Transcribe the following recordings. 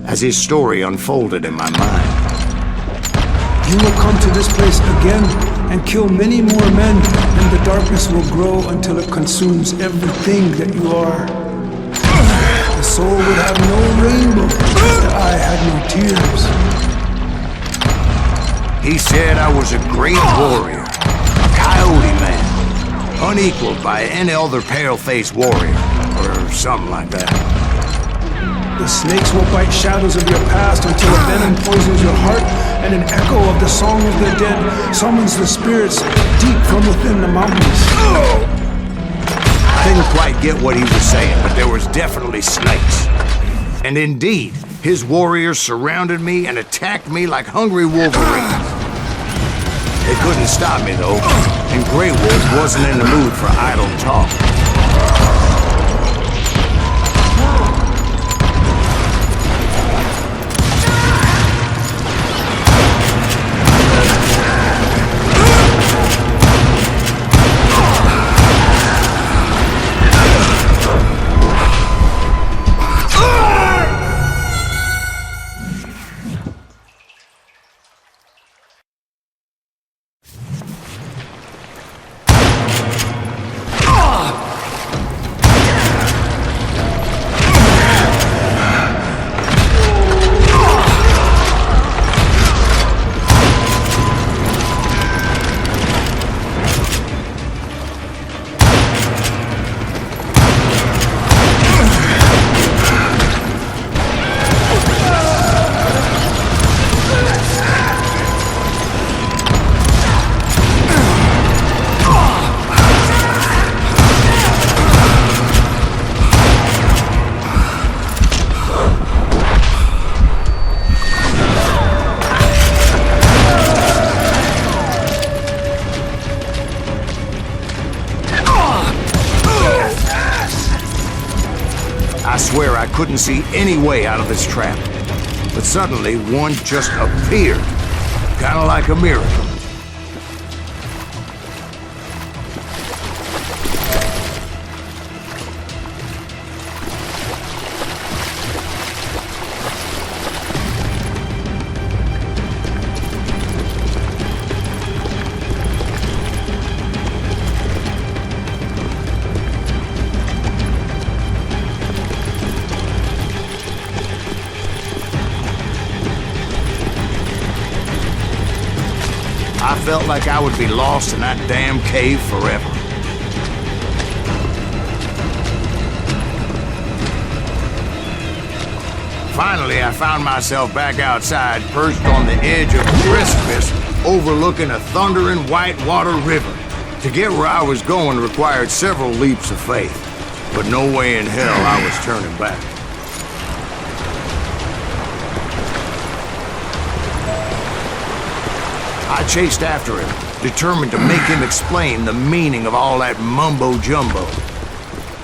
as his story unfolded in my mind. You will come to this place again and kill many more men, and the darkness will grow until it consumes everything that you are. The soul would have no rainbow, the eye had no tears. He said I was a great warrior, a coyote man, unequaled by any other pale-faced warrior, or something like that. The snakes will bite shadows of your past until a venom poisons your heart, and an echo of the song of the dead summons the spirits deep from within the mountains. I didn't quite get what he was saying, but there was definitely snakes. And indeed, his warriors surrounded me and attacked me like hungry wolverines. They couldn't stop me, though, and Grey Wolf wasn't in the mood for idle talk. I swear I couldn't see any way out of this trap. But suddenly, one just appeared. Kinda like a miracle. I felt like I would be lost in that damn cave forever. Finally, I found myself back outside, perched on the edge of a precipice, overlooking a thundering white-water river. To get where I was going required several leaps of faith, but no way in hell I was turning back. I chased after him, determined to make him explain the meaning of all that mumbo-jumbo.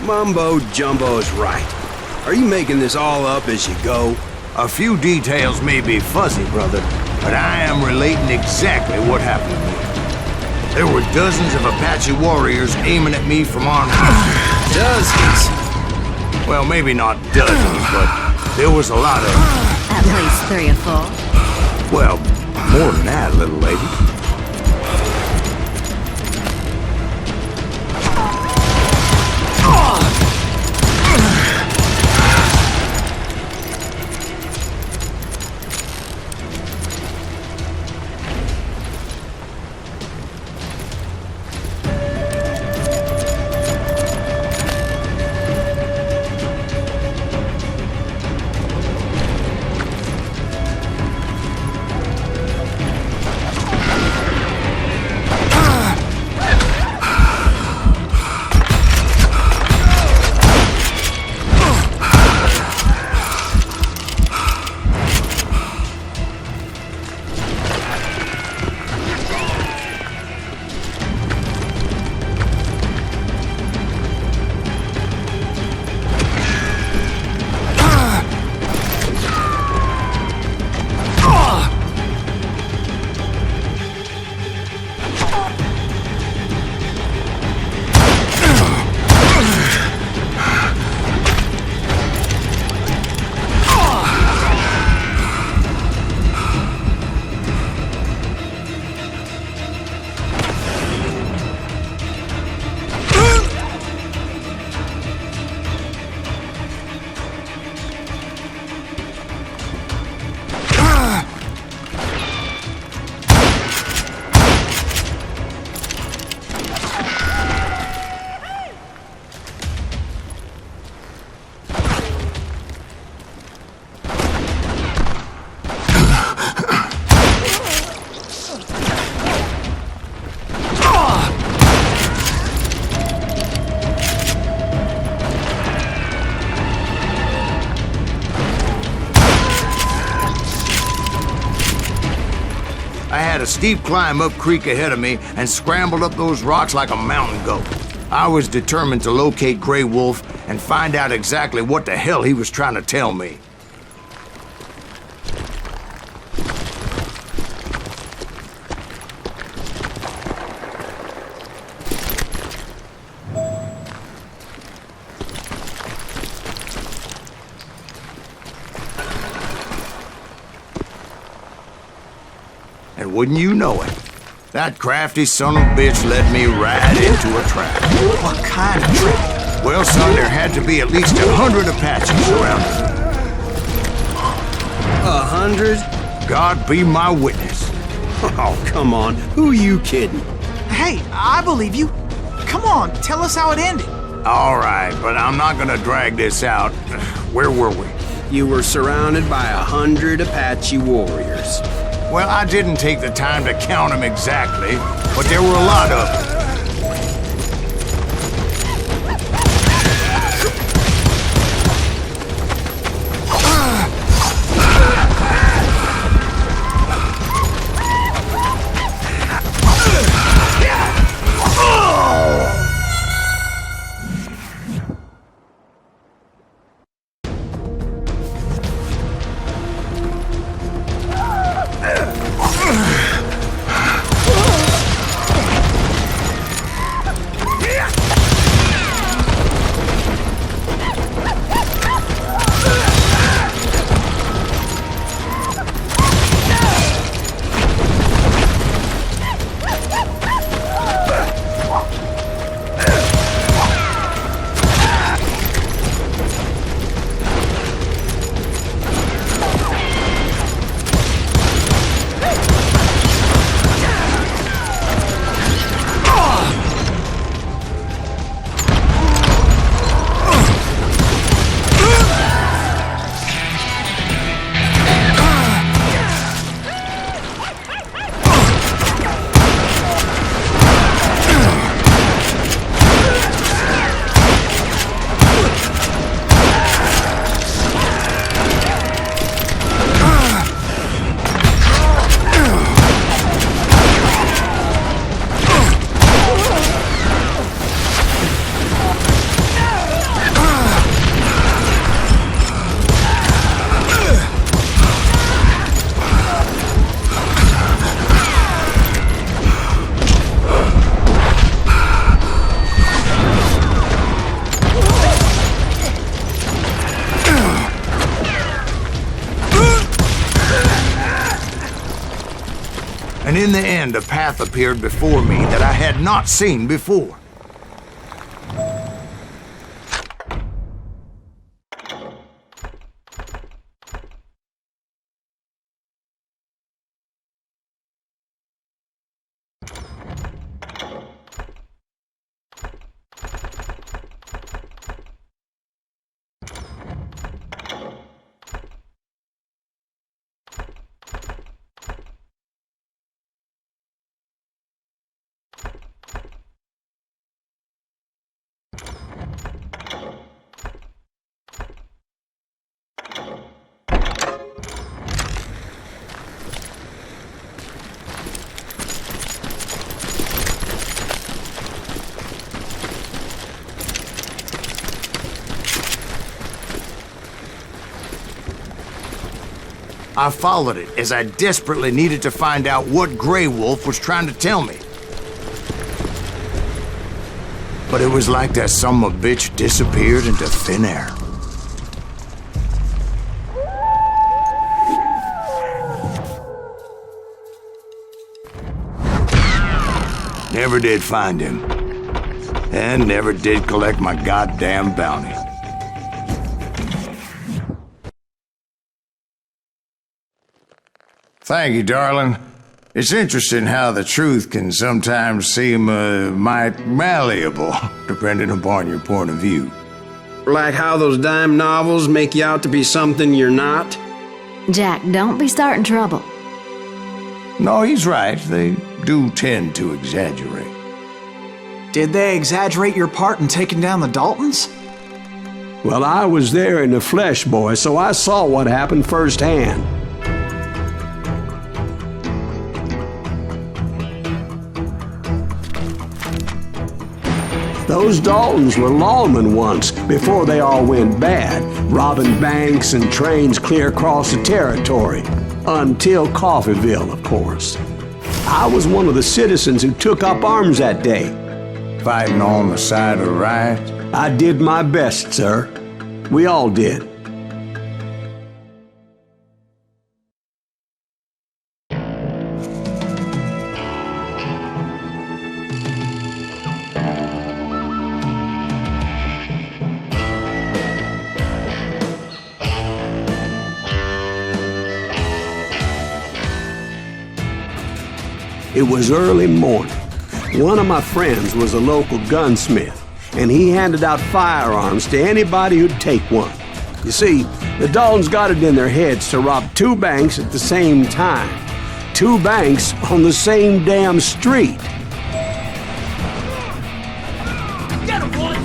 Mumbo-jumbo is right. Are you making this all up as you go? A few details may be fuzzy, brother, but I am relating exactly what happened to me. There were dozens of Apache warriors aiming at me from on high. Dozens? Well, maybe not dozens, but there was a lot of them. At least 3 or 4. Well, more than that, little lady. I had a steep climb up creek ahead of me and scrambled up those rocks like a mountain goat. I was determined to locate Grey Wolf and find out exactly what the hell he was trying to tell me. And wouldn't you know it, that crafty son of a bitch led me right into a trap. What kind of trap? Well, son, there had to be at least 100 Apaches around us. 100? God be my witness. Oh, come on. Who are you kidding? Hey, I believe you. Come on, tell us how it ended. All right, but I'm not gonna drag this out. Where were we? You were surrounded by 100 Apache warriors. Well, I didn't take the time to count them exactly, but there were a lot of them. And in the end, a path appeared before me that I had not seen before. I followed it as I desperately needed to find out what Grey Wolf was trying to tell me. But it was like that son of a bitch disappeared into thin air. Never did find him. And never did collect my goddamn bounty. Thank you, darling. It's interesting how the truth can sometimes seem, might malleable, depending upon your point of view. Like how those dime novels make you out to be something you're not? Jack, don't be starting trouble. No, he's right. They do tend to exaggerate. Did they exaggerate your part in taking down the Daltons? Well, I was there in the flesh, boy, so I saw what happened firsthand. Those Daltons were lawmen once, before they all went bad, robbing banks and trains clear across the territory. Until Coffeeville, of course. I was one of the citizens who took up arms that day. Fighting on the side of the right? I did my best, sir. We all did. It was early morning. One of my friends was a local gunsmith, and he handed out firearms to anybody who'd take one. You see, the Daltons got it in their heads to rob 2 banks at the same time. 2 banks on the same damn street. Get him, boy!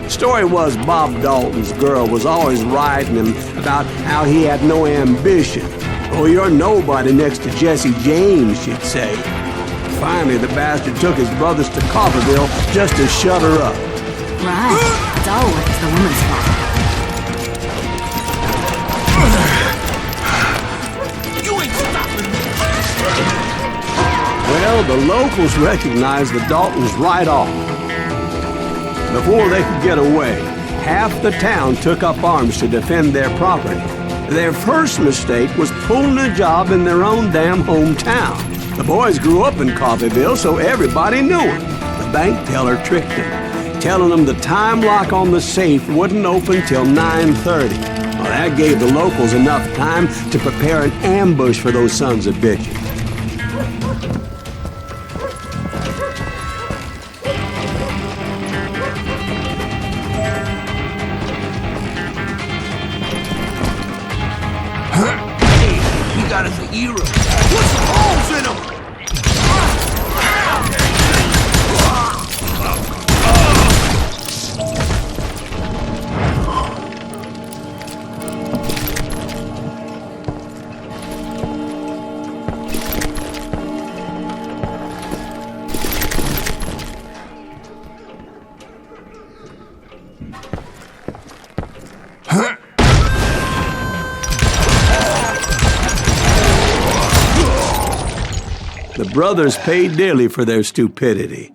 Story was Bob Dalton's girl was always riding him about how he had no ambition. Oh, you're nobody next to Jesse James, she'd say. Finally, the bastard took his brothers to Coffeeville just to shut her up. Right. It's always the woman's fault. You ain't stopping me! Well, the locals recognized the Daltons right off. Before they could get away, half the town took up arms to defend their property. Their first mistake was pulling a job in their own damn hometown. The boys grew up in Coffeeville, so everybody knew them. The bank teller tricked them, telling them the time lock on the safe wouldn't open till 9:30. Well, that gave the locals enough time to prepare an ambush for those sons of bitches. Got us a hero. Put some holes in him! The brothers paid dearly for their stupidity,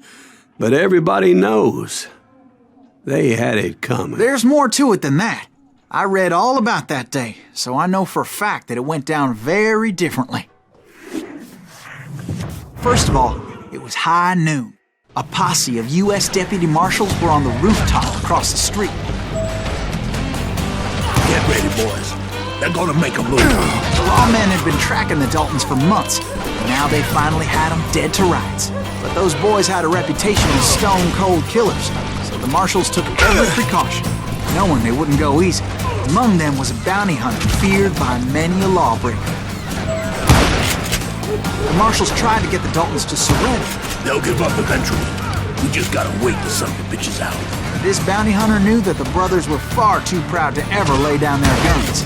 but everybody knows they had it coming. There's more to it than that. I read all about that day, so I know for a fact that it went down very differently. First of all, it was high noon. A posse of U.S. deputy marshals were on the rooftop across the street. Get ready, boys. They're gonna make a move. The lawmen had been tracking the Daltons for months, and now they finally had them dead to rights. But those boys had a reputation as stone-cold killers, so the marshals took every precaution, knowing they wouldn't go easy. Among them was a bounty hunter feared by many a lawbreaker. The marshals tried to get the Daltons to surrender. They'll give up eventually. We just gotta wait till some of the bitches out. This bounty hunter knew that the brothers were far too proud to ever lay down their guns.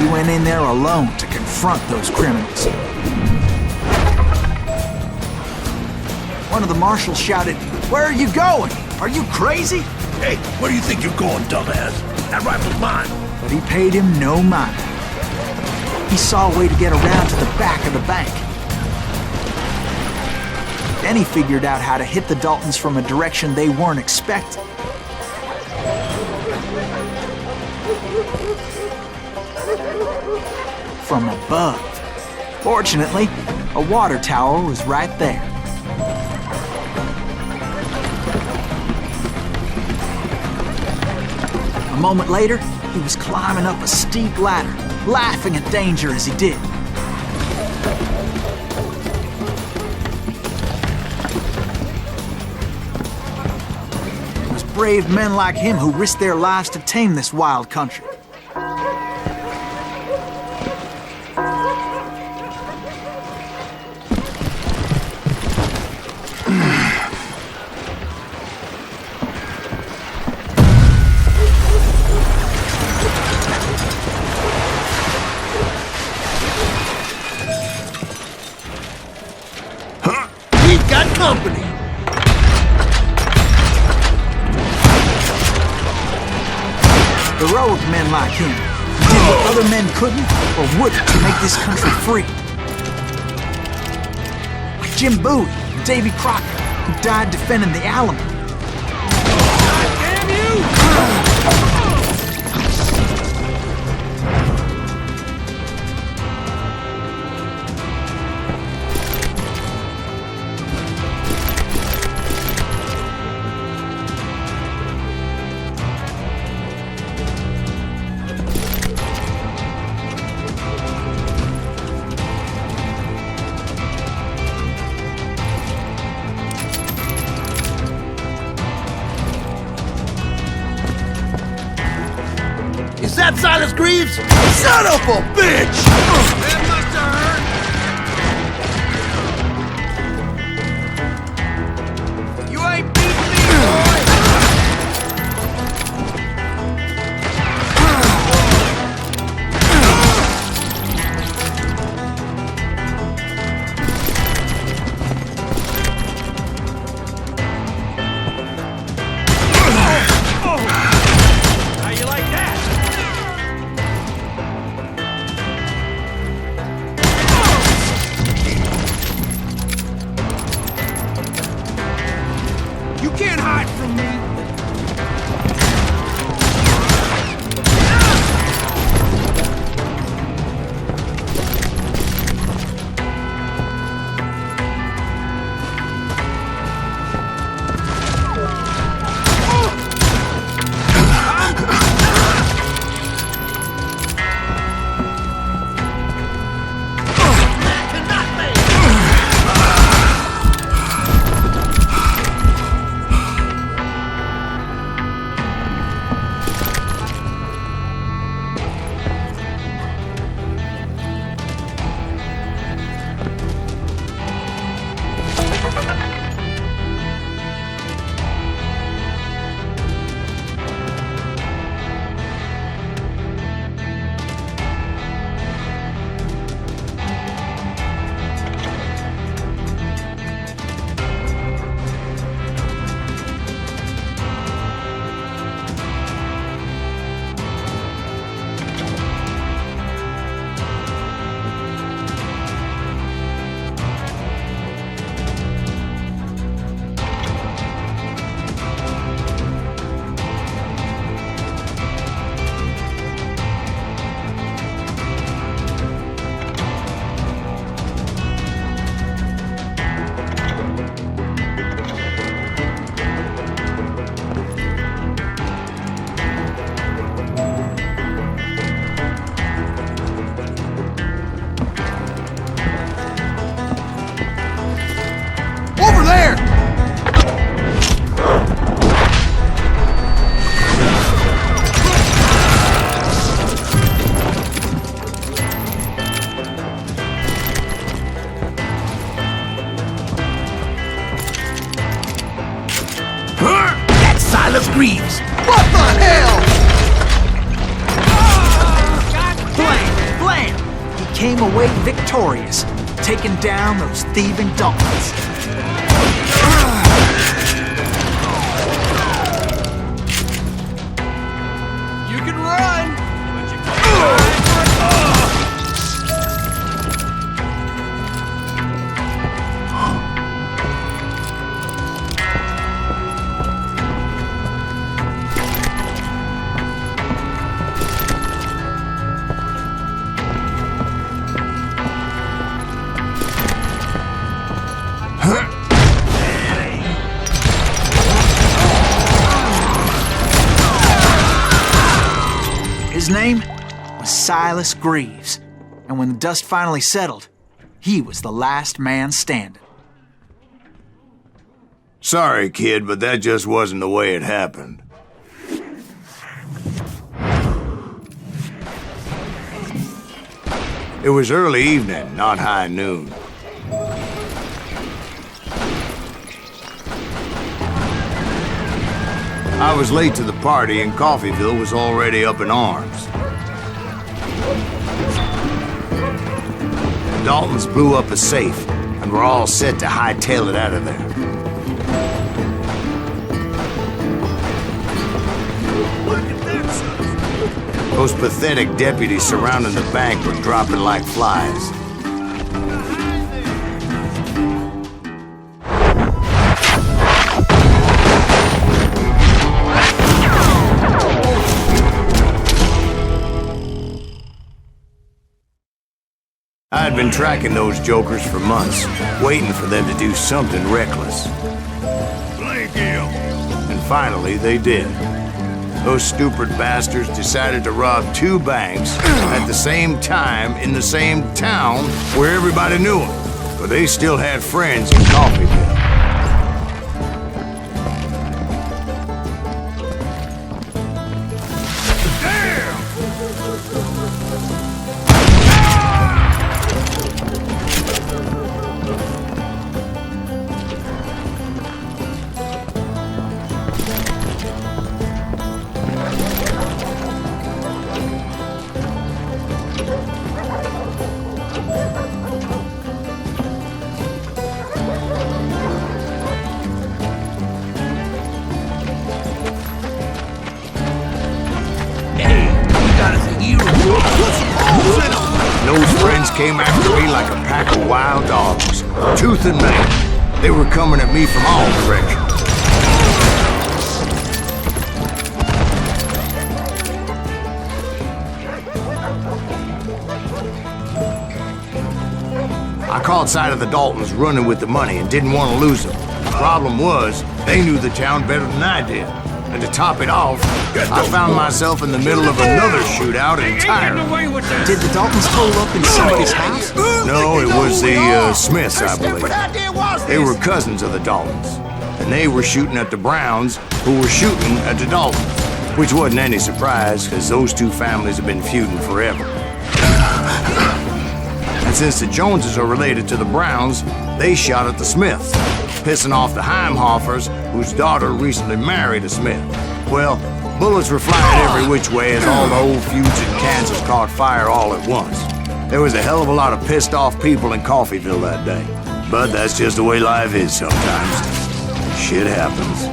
He went in there alone to confront those criminals. One of the marshals shouted, "Where are you going? Are you crazy?" Hey, where do you think you're going, dumbass? That rifle's mine. But he paid him no mind. He saw a way to get around to the back of the bank. Then he figured out how to hit the Daltons from a direction they weren't expecting. From above. Fortunately, a water tower was right there. A moment later, he was climbing up a steep ladder, laughing at danger as he did. It was brave men like him who risked their lives to tame this wild country. Company. Heroic men like him did what other men couldn't or wouldn't to make this country free. Like Jim Bowie and Davy Crockett, who died defending the Alamo. Damn you! Is that Silas Greaves? Son of a bitch! That must have hurt. You ain't beating me, boy! How you like that? You can't hide from me! Silas Greaves! What the hell? Blam! Blam! He came away victorious, taking down those thieving Daltons. His name was Silas Greaves, and when the dust finally settled, he was the last man standing. Sorry, kid, but that just wasn't the way it happened. It was early evening, not high noon. I was late to the party and Coffeyville was already up in arms. The Daltons blew up a safe and were all set to hightail it out of there. Those pathetic deputies surrounding the bank were dropping like flies. I had been tracking those jokers for months, waiting for them to do something reckless. And finally, they did. Those stupid bastards decided to rob 2 banks at the same time in the same town where everybody knew them, but they still had friends in Coffeyville. Those friends came after me like a pack of wild dogs, tooth and nail. They were coming at me from all directions. I caught sight of the Daltons running with the money and didn't want to lose them. The problem was, they knew the town better than I did. And to top it off, I found myself in the middle of another shootout entirely. Did the Daltons pull up in somebody's house? No, it was the Smiths, I believe. They were cousins of the Daltons, and they were shooting at the Browns, who were shooting at the Daltons, which wasn't any surprise, because those 2 families have been feuding forever. And since the Joneses are related to the Browns, they shot at the Smiths, pissing off the Heimhoffers, whose daughter recently married a Smith. Well, bullets were flying every which way as all the old feuds in Kansas caught fire all at once. There was a hell of a lot of pissed off people in Coffeyville that day. But that's just the way life is sometimes. Shit happens.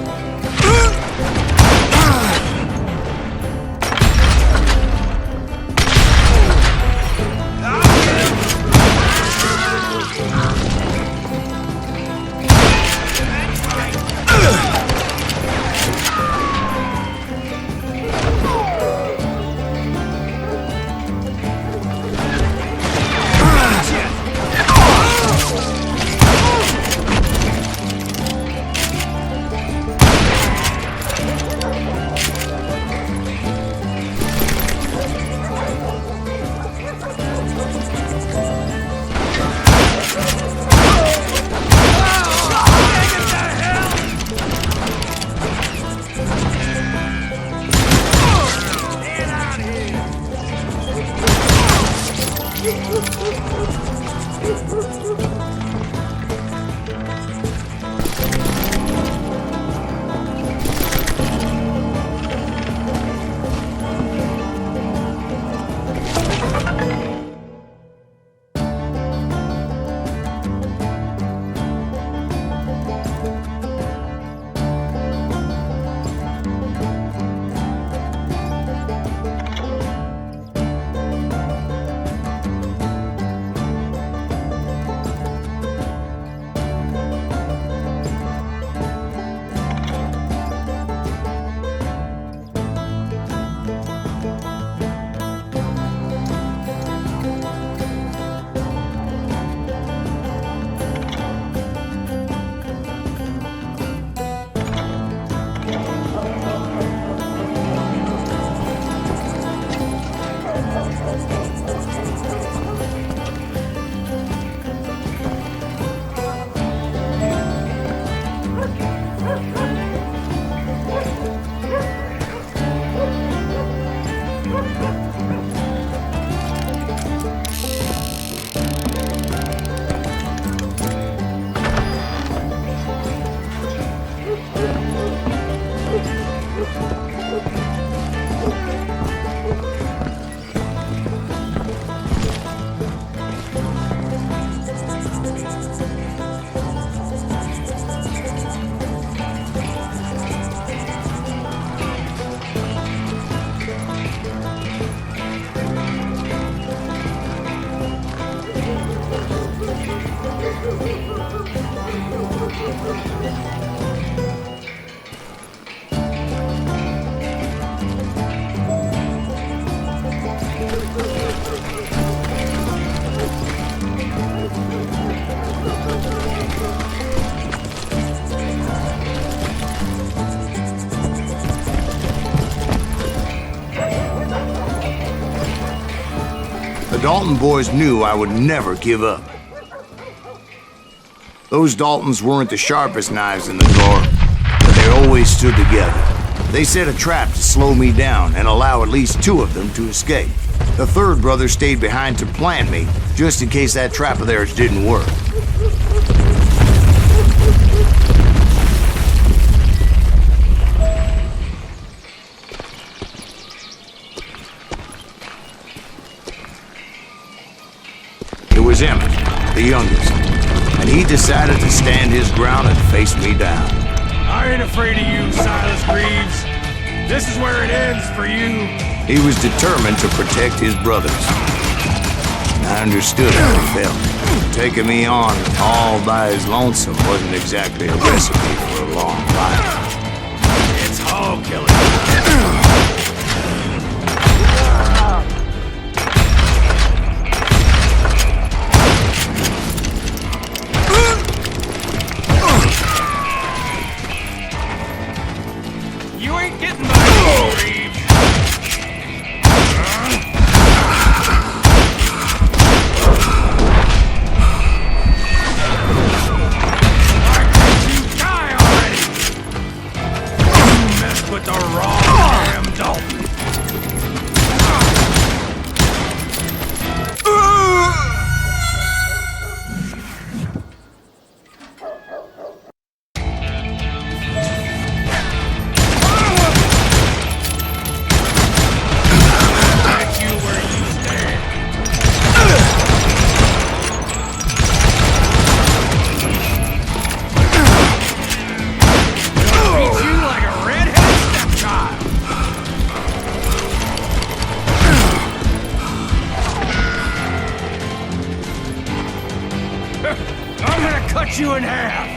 The Dalton boys knew I would never give up. Those Daltons weren't the sharpest knives in the drawer, but they always stood together. They set a trap to slow me down and allow at least 2 of them to escape. The third brother stayed behind to plant me, just in case that trap of theirs didn't work. It was Emmett, the youngest, and he decided to stand his ground and face me down. I ain't afraid of you, Silas Greaves. This is where it ends for you. He was determined to protect his brothers. I understood how he felt. Taking me on all by his lonesome wasn't exactly a recipe for a long life. It's hog killing. You in half!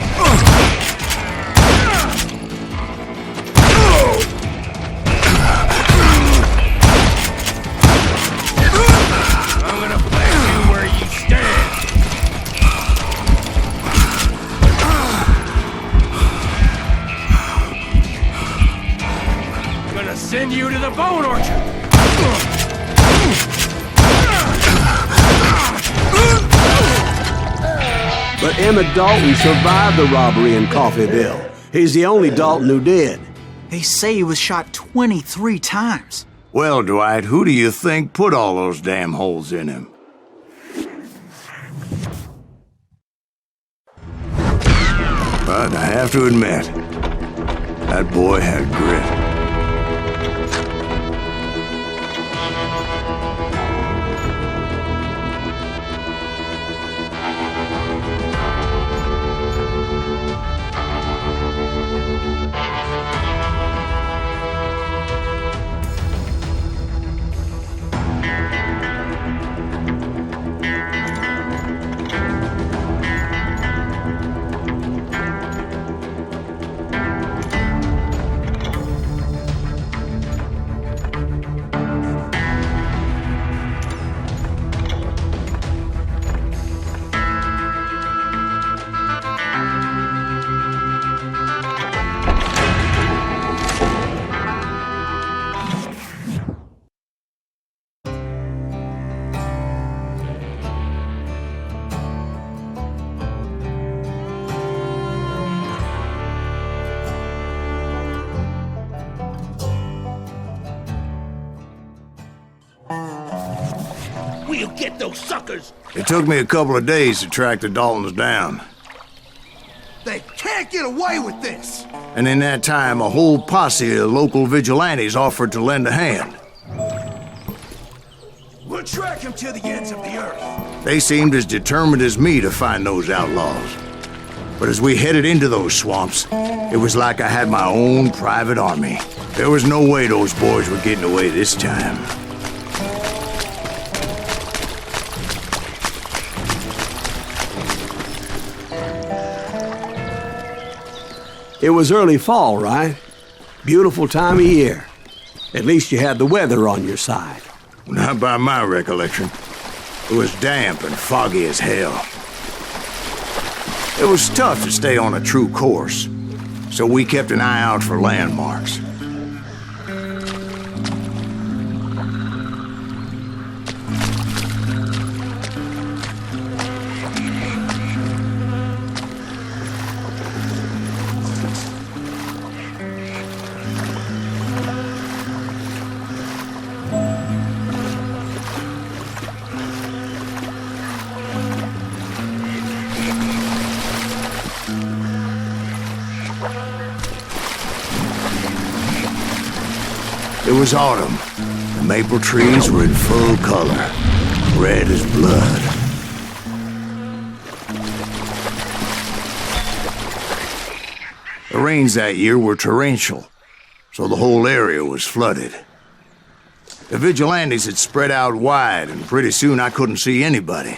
I'm gonna place you where you stand! I'm gonna send you to the bone orchard! But Emmett Dalton survived the robbery in Coffeyville. He's the only Dalton who did. They say he was shot 23 times. Well, Dwight, who do you think put all those damn holes in him? But I have to admit, that boy had grit. We'll get those suckers! It took me a couple of days to track the Daltons down. They can't can't get away with this! And in that time, a whole posse of local vigilantes offered to lend a hand. We'll track him to the ends of the earth. They seemed as determined as me to find those outlaws. But as we headed into those swamps, it was like I had my own private army. There was no way those boys were getting away this time. It was early fall, right? Beautiful time of year. At least you had the weather on your side. Not by my recollection. It was damp and foggy as hell. It was tough to stay on a true course, so we kept an eye out for landmarks. It was autumn. The maple trees were in full color, red as blood. The rains that year were torrential, so the whole area was flooded. The vigilantes had spread out wide, and pretty soon I couldn't see anybody.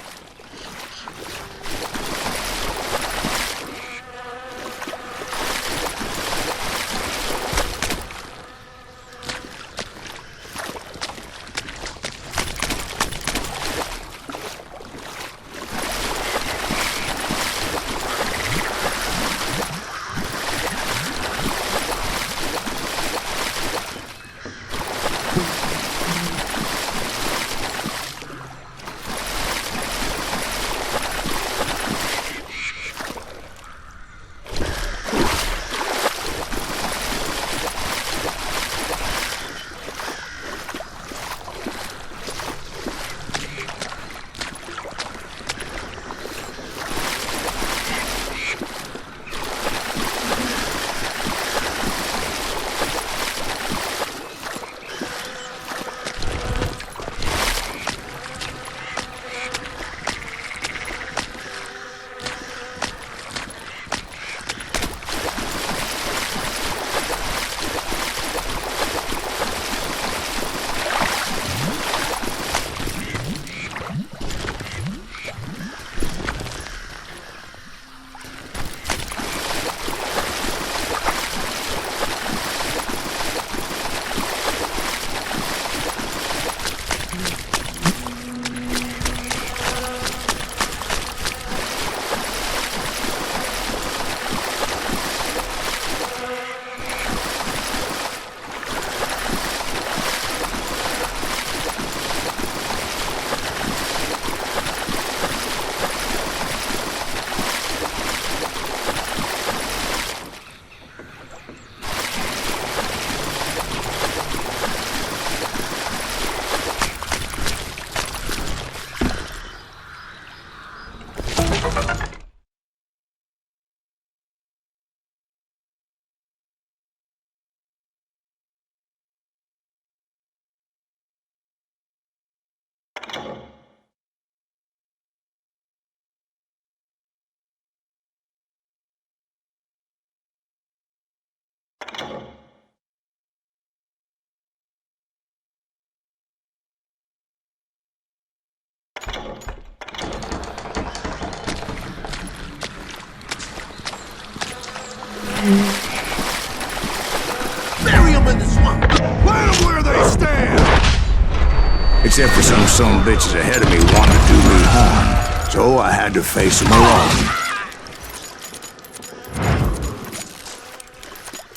Bury them in the swamp! Plant them where they stand! Except for some son bitches ahead of me wanted to do me harm, so I had to face them alone.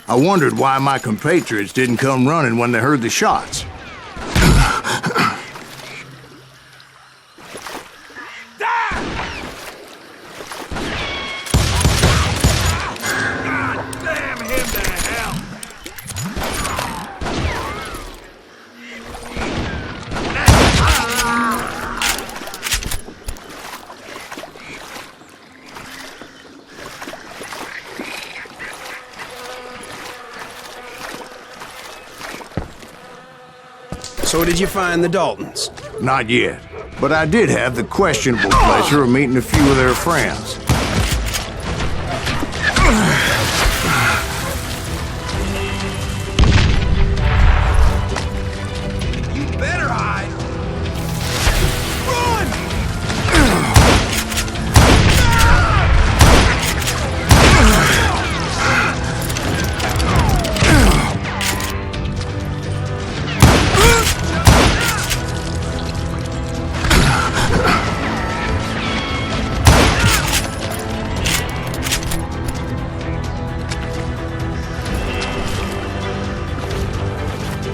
I wondered why my compatriots didn't come running when they heard the shots. So did you find the Daltons? Not yet, but I did have the questionable pleasure of meeting a few of their friends. You better hide!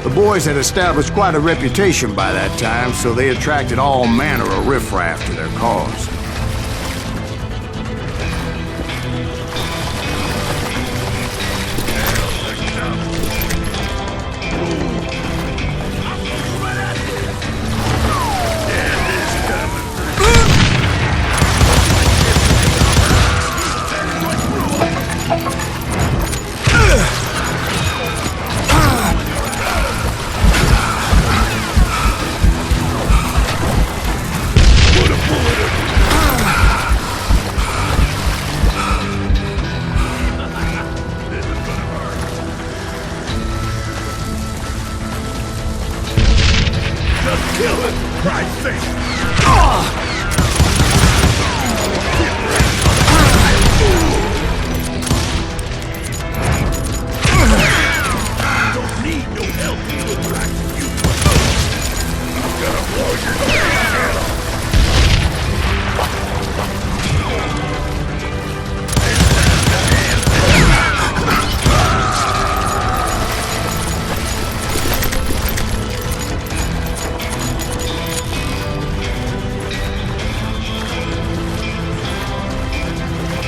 The boys had established quite a reputation by that time, so they attracted all manner of riffraff to their cause.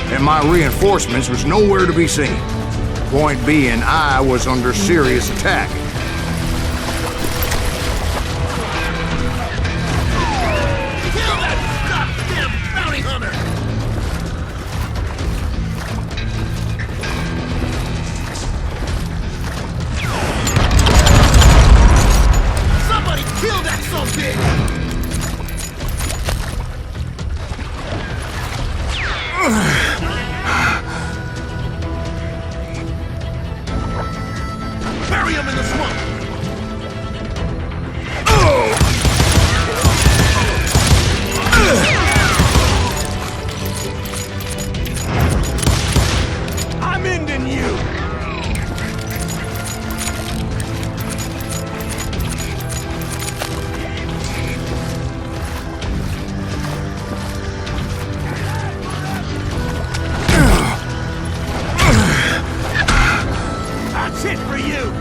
And my reinforcements was nowhere to be seen. Point being, I was under serious attack. Kill that goddamn bounty hunter! Somebody kill that sumbitch! Bury him in the swamp! I'm ending you! That's it for you!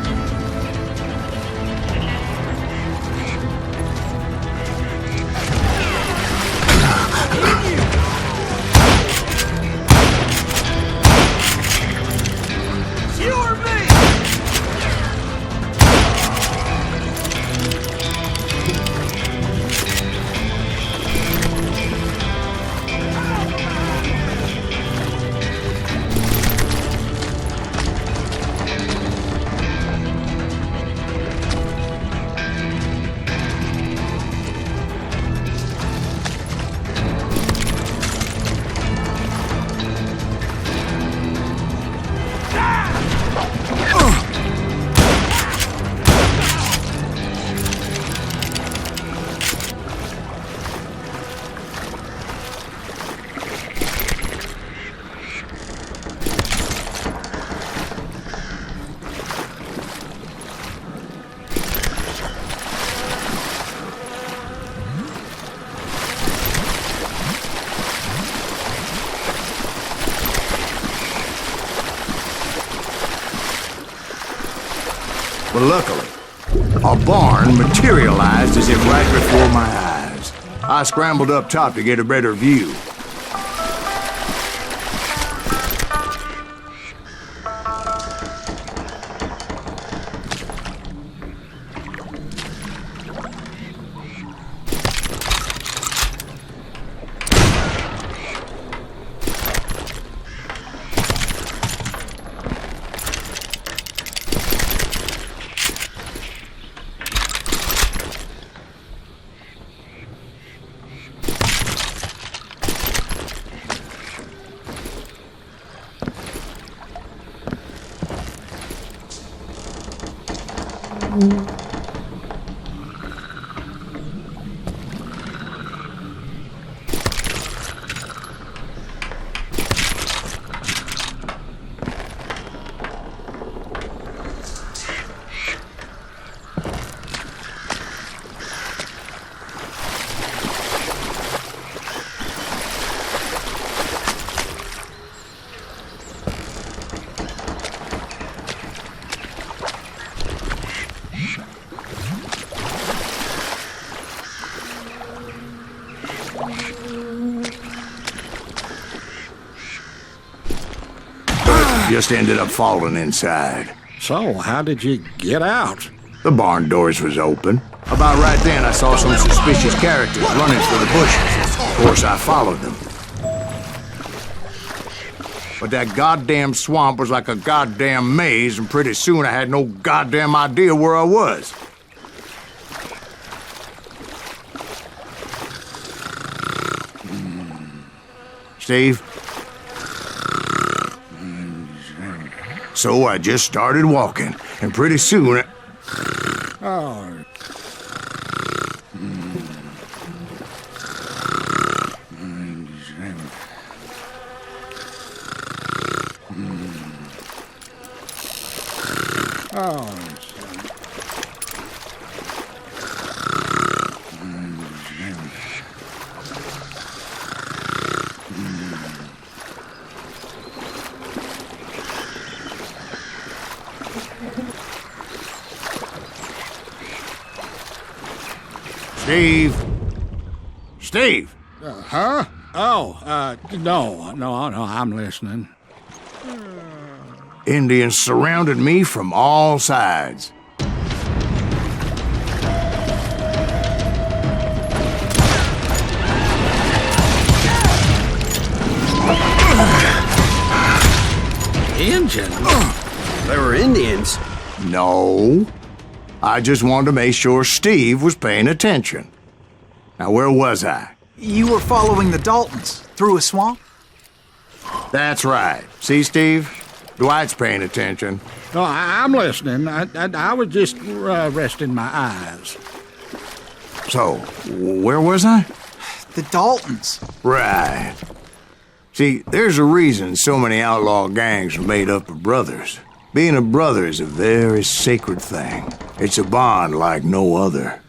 You or me! But luckily, a barn materialized as if right before my eyes. I scrambled up top to get a better view. Just ended up falling inside. So, how did you get out? The barn doors was open. About right then, I saw some suspicious characters running for the bushes. Of course, I followed them. But that goddamn swamp was like a goddamn maze, and pretty soon I had no goddamn idea where I was. Steve? So I just started walking, and pretty soon... Oh. Steve? Steve? Huh? Oh, no, I'm listening. Indians surrounded me from all sides. Indians? They were Indians. No. I just wanted to make sure Steve was paying attention. Now, where was I? You were following the Daltons through a swamp? That's right. See, Steve? Dwight's paying attention. No, I'm listening. I was just resting my eyes. So, where was I? The Daltons. Right. See, there's a reason so many outlaw gangs are made up of brothers. Being a brother is a very sacred thing. It's a bond like no other.